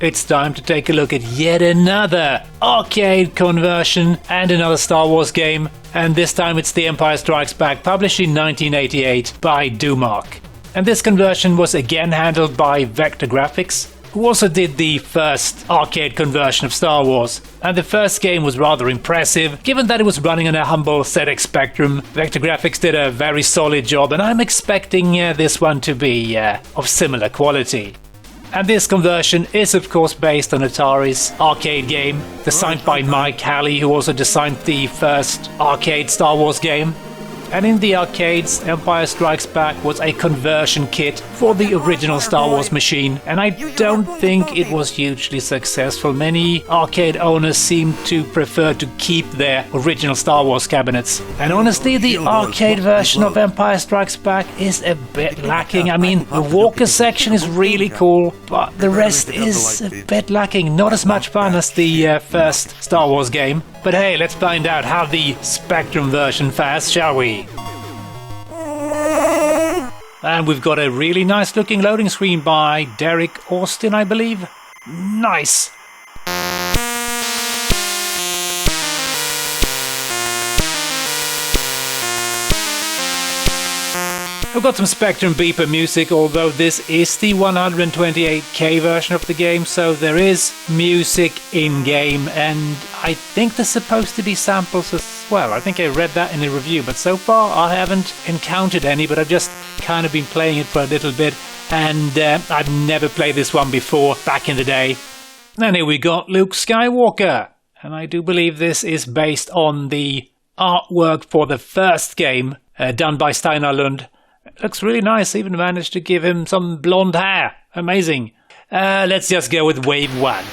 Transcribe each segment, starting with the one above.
it's time to take a look at yet another arcade conversion and another Star Wars game. And this time it's The Empire Strikes Back, published in 1988 by Domark. And this conversion was again handled by Vector Graphics, who also did the first arcade conversion of Star Wars. And the first game was rather impressive, given that it was running on a humble ZX Spectrum. Vector Graphics did a very solid job, and I'm expecting this one to be of similar quality. And this conversion is of course based on Atari's arcade game, designed by Mike Halley, who also designed the first arcade Star Wars game. And in the arcades, Empire Strikes Back was a conversion kit for the original Star Wars machine, and I don't think it was hugely successful. Many arcade owners seem to prefer to keep their original Star Wars cabinets. And honestly, the arcade version of Empire Strikes Back is a bit lacking. I mean, the Walker section is really cool, but the rest is a bit lacking. Not as much fun as the first Star Wars game. But hey, let's find out how the Spectrum version fares, shall we? And we've got a really nice looking loading screen by Derek Austin, I believe. Nice! I've got some Spectrum beeper music, although this is the 128K version of the game, so there is music in-game, and I think there's supposed to be samples as well. I think I read that in the review, but so far I haven't encountered any, but I've just kind of been playing it for a little bit, and I've never played this one before, back in the day. And here we got Luke Skywalker, and I do believe this is based on the artwork for the first game, done by Steinar Lund. Looks really nice, even managed to give him some blonde hair. Amazing. Let's just go with wave 1.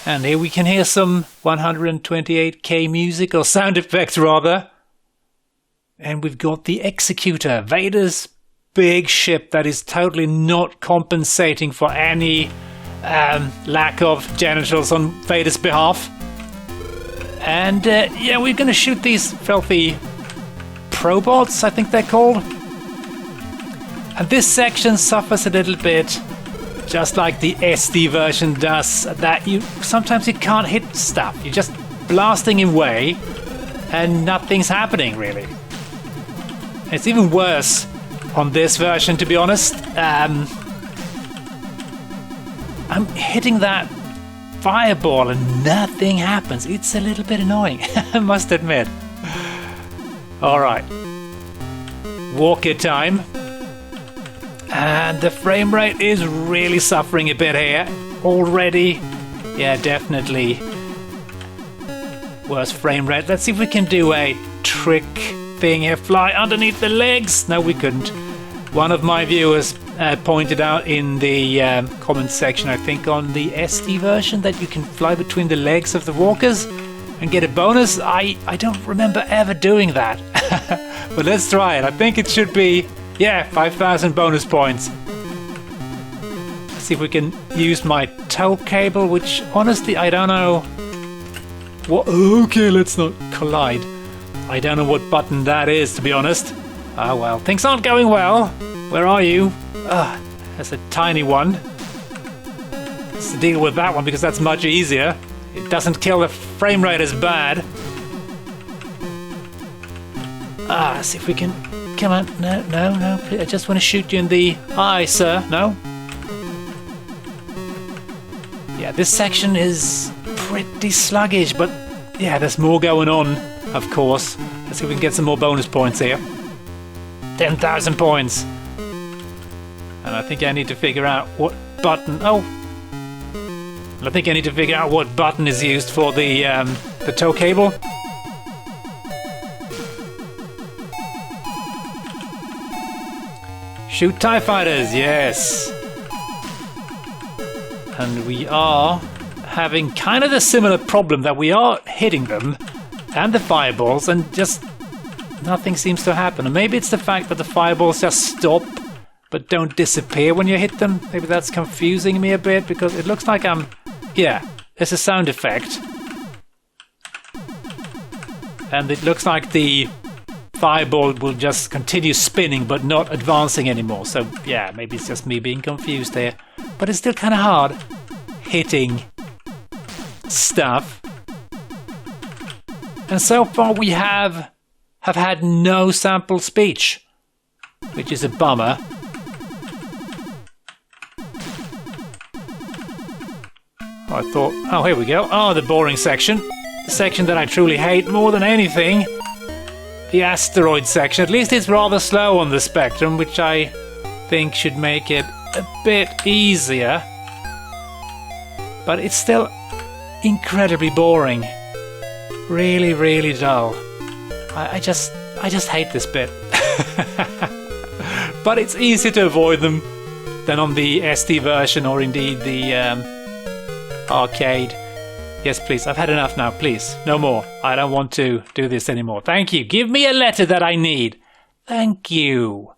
And here we can hear some 128K music, or sound effects rather. And we've got the Executor, Vader's big ship that is totally not compensating for any lack of genitals on Vader's behalf. And yeah, we're going to shoot these filthy Probots, I think they're called. And this section suffers a little bit, just like the SD version does, that sometimes you can't hit stuff. You're just blasting away and nothing's happening really. It's even worse on this version, to be honest. I'm hitting that fireball and nothing happens. It's a little bit annoying, I must admit. Alright, Walker time, and the frame rate is really suffering a bit here already. Yeah, definitely worse frame rate. Let's see if we can do a trick thing here, fly underneath the legs. No, we couldn't. One of my viewers pointed out in the comment section, I think on the SD version, that you can fly between the legs of the walkers and get a bonus. I don't remember ever doing that. But let's try it. I think it should be, yeah, 5,000 bonus points. Let's see if we can use my tow cable, which honestly I don't know what. Okay, let's not collide. I don't know what button that is, to be honest. Ah well, things aren't going well. Where are you? That's a tiny one. Let's deal with that one because that's much easier. It doesn't kill the frame rate as bad. Let's see if we can... Come on. No. I just want to shoot you in the eye, sir. No? Yeah, this section is pretty sluggish, but yeah, there's more going on, of course. Let's see if we can get some more bonus points here. 10,000 points. And I think I need to figure out what button... I think I need to figure out what button is used for the tow cable. Shoot TIE fighters, yes! And we are having kind of a similar problem, that we are hitting them and the fireballs and just nothing seems to happen. And maybe it's the fact that the fireballs just stop but don't disappear when you hit them. Maybe that's confusing me a bit, because it looks like yeah, it's a sound effect. And it looks like the fireball will just continue spinning but not advancing anymore. So yeah, maybe it's just me being confused here. but it's still kind of hard hitting stuff. And so far we have had no sample speech, which is a bummer. I thought, oh, here we go. Oh, the boring section. The section that I truly hate more than anything. The asteroid section. At least it's rather slow on the Spectrum, which I think should make it a bit easier. But it's still incredibly boring. Really, really dull. I just hate this bit. But it's easier to avoid them than on the SD version or indeed the arcade. Yes, please. I've had enough now. Please. No more. I don't want to do this anymore. Thank you. Give me a letter that I need. Thank you.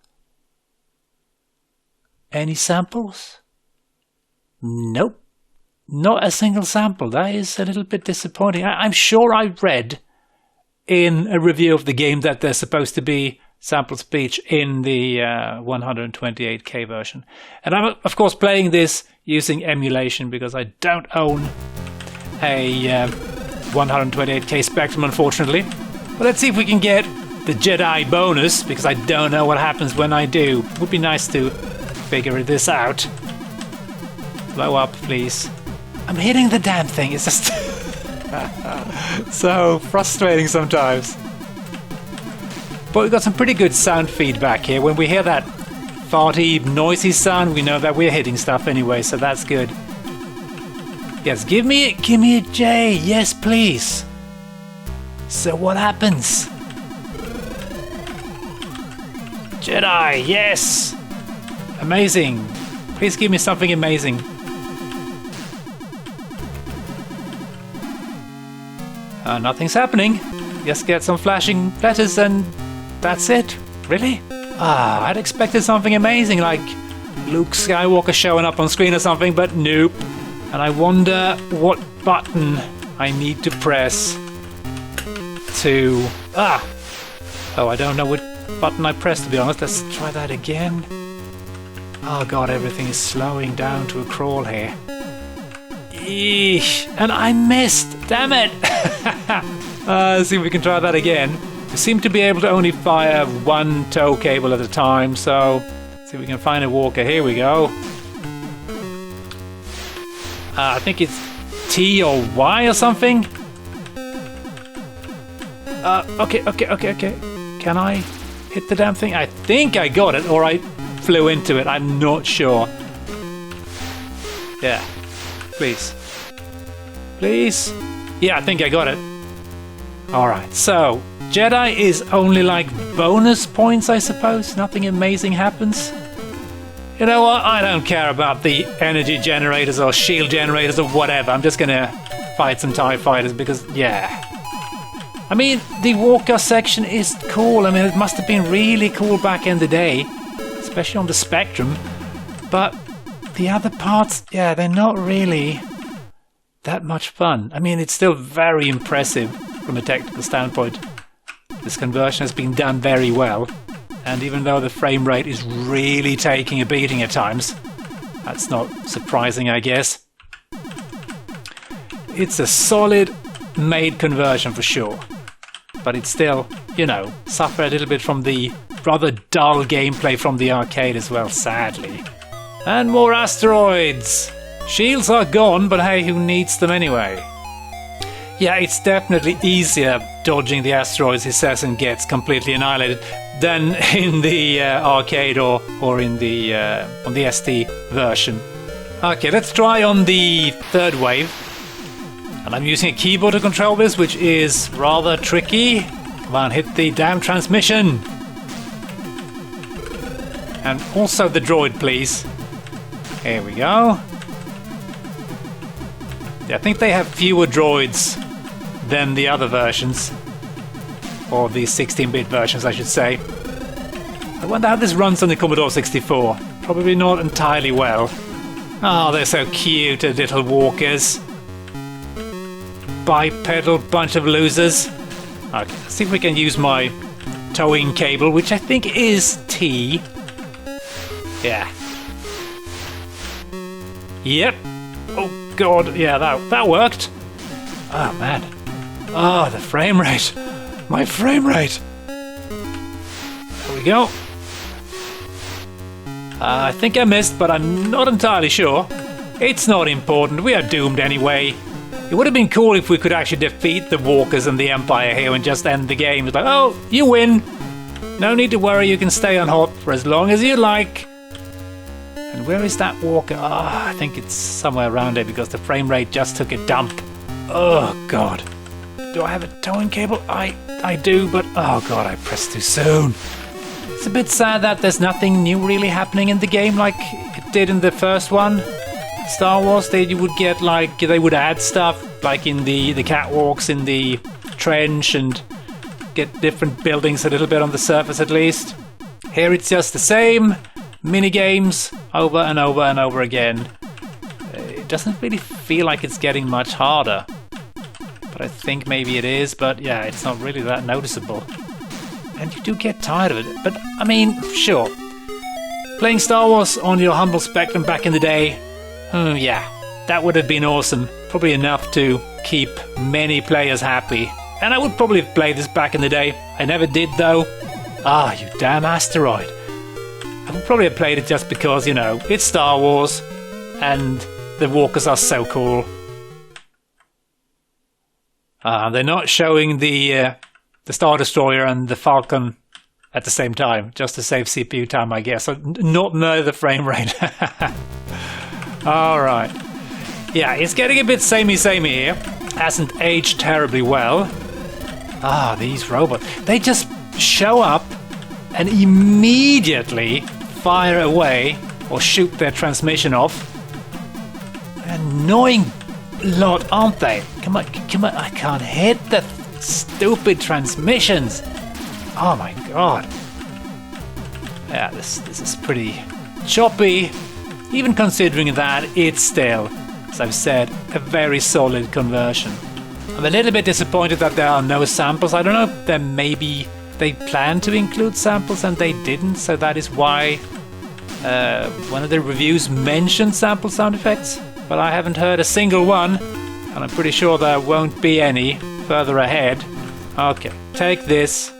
Any samples? Nope. Not a single sample. That is a little bit disappointing. I'm sure I read in a review of the game that there's supposed to be sample speech in the 128K version. And I'm, of course, playing this using emulation because I don't own a 128K Spectrum, unfortunately. But let's see if we can get the Jedi bonus, because I don't know what happens when I do. It would be nice to figure this out. Blow up, please. I'm hitting the damn thing. It's just so frustrating sometimes. But we've got some pretty good sound feedback here. When we hear that farty, noisy sound, we know that we're hitting stuff anyway, so that's good. Yes, give me a J. Yes, please. So what happens? Jedi, yes. Amazing. Please give me something amazing. Nothing's happening. Just get some flashing letters and that's it. Really? I'd expected something amazing like Luke Skywalker showing up on screen or something, but nope. And I wonder what button I need to press to... Oh, I don't know what button I pressed, to be honest. Let's try that again. Oh god, everything is slowing down to a crawl here. Eesh, and I missed! Damn it! Let's see if we can try that again. We seem to be able to only fire one tow cable at a time, so let's see if we can find a walker. Here we go. I think it's T or Y or something. Okay. Can I hit the damn thing? I think I got it, or I flew into it. I'm not sure. Yeah. Please. Please? Yeah, I think I got it. Alright, so Jedi is only like bonus points, I suppose. Nothing amazing happens. You know what? I don't care about the energy generators or shield generators or whatever. I'm just gonna fight some TIE fighters because, yeah. I mean, the Walker section is cool. I mean, it must have been really cool back in the day, especially on the Spectrum. But the other parts, yeah, they're not really that much fun. I mean, it's still very impressive from a technical standpoint. This conversion has been done very well. And even though the frame rate is really taking a beating at times, that's not surprising, I guess. It's a solid made conversion for sure. But it's still, you know, suffer a little bit from the rather dull gameplay from the arcade as well, sadly. And more asteroids! Shields are gone, but hey, who needs them anyway? Yeah, it's definitely easier dodging the asteroids, he says, and gets completely annihilated than in the arcade or in the on the SD version. Okay, let's try on the third wave. And I'm using a keyboard to control this, which is rather tricky. Come on, hit the damn transmission. And also the droid, please. Here we go. Yeah, I think they have fewer droids than the other versions. Or the 16-bit versions, I should say. I wonder how this runs on the Commodore 64. Probably not entirely well. Oh, they're so cute, the little walkers. Bipedal bunch of losers. Okay, let's see if we can use my towing cable, which I think is T. Yeah. Yep. Oh god, yeah, that worked. Oh man. Oh, the frame rate. My frame rate. There we go. I think I missed, but I'm not entirely sure. It's not important, we are doomed anyway. It would have been cool if we could actually defeat the walkers and the Empire here and just end the game. It's like, oh, you win. No need to worry, you can stay on hot for as long as you like. And where is that walker? Oh, I think it's somewhere around here because the frame rate just took a dump. Oh god. Do I have a towing cable? I do, but oh god, I pressed too soon. It's a bit sad that there's nothing new really happening in the game like it did in the first one. Star Wars, you would get like, they would add stuff like in the catwalks, in the trench, and get different buildings a little bit on the surface at least. Here it's just the same mini games over and over and over again. It doesn't really feel like it's getting much harder, but I think maybe it is, but yeah, it's not really that noticeable. And you do get tired of it, but I mean, sure. Playing Star Wars on your humble Spectrum back in the day, oh yeah, that would have been awesome. Probably enough to keep many players happy. And I would probably have played this back in the day. I never did though. Ah, you damn asteroid. I would probably have played it just because, you know, it's Star Wars and the walkers are so cool. They're not showing the Star Destroyer and the Falcon at the same time, just to save CPU time, I guess. Not know the frame rate. Alright. Yeah, it's getting a bit samey here. Hasn't aged terribly well. Ah, these robots. They just show up and immediately fire away or shoot their transmission off. Annoying lot, aren't they? Come on, I can't hit the stupid transmissions. Oh my god. Yeah, this is pretty choppy. Even considering that, it's still, as I've said, a very solid conversion. I'm a little bit disappointed that there are no samples. I don't know if there maybe they planned to include samples and they didn't, so that is why one of the reviews mentioned sample sound effects, but I haven't heard a single one, and I'm pretty sure there won't be any further ahead. Okay, take this.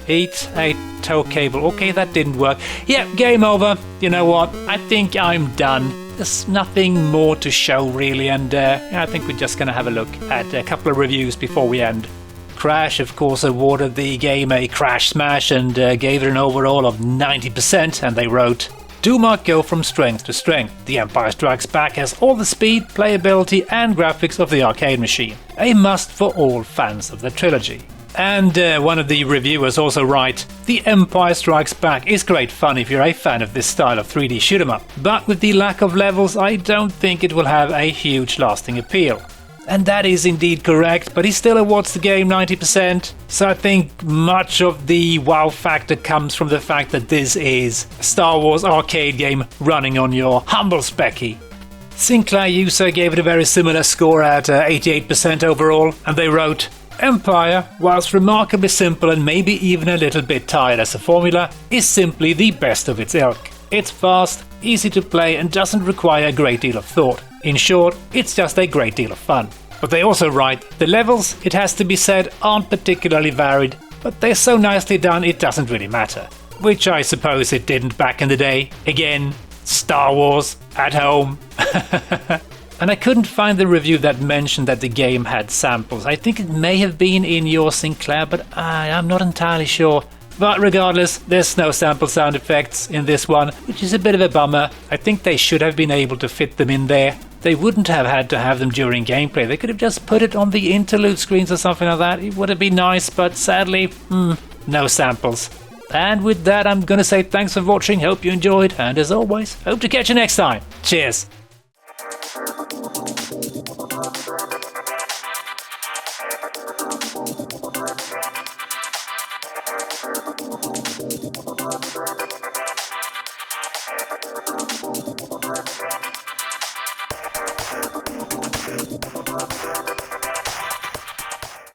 Eat a tow cable. Okay, that didn't work. Yeah, game over. You know what? I think I'm done. There's nothing more to show really, and I think we're just gonna have a look at a couple of reviews before we end. Crash, of course, awarded the game a crash smash and gave it an overall of 90%, and they wrote, Domark go from strength to strength. The Empire Strikes Back has all the speed, playability and graphics of the arcade machine. A must for all fans of the trilogy. And one of the reviewers also write, The Empire Strikes Back is great fun if you're a fan of this style of 3D shoot 'em up, but with the lack of levels I don't think it will have a huge lasting appeal. And that is indeed correct, but he still awards the game 90%, so I think much of the wow factor comes from the fact that this is a Star Wars arcade game running on your humble specky. Sinclair user gave it a very similar score at 88% overall, and they wrote, Empire, whilst remarkably simple and maybe even a little bit tired as a formula, is simply the best of its ilk. It's fast, easy to play and doesn't require a great deal of thought. In short, it's just a great deal of fun. But they also write, the levels, it has to be said, aren't particularly varied, but they're so nicely done it doesn't really matter. Which I suppose it didn't back in the day. Again, Star Wars, at home. And I couldn't find the review that mentioned that the game had samples. I think it may have been in your Sinclair, but I'm not entirely sure. But regardless, there's no sample sound effects in this one, which is a bit of a bummer. I think they should have been able to fit them in there. They wouldn't have had to have them during gameplay. They could have just put it on the interlude screens or something like that. It would have been nice, but sadly, no samples. And with that, I'm gonna say thanks for watching, hope you enjoyed, and as always, hope to catch you next time. Cheers!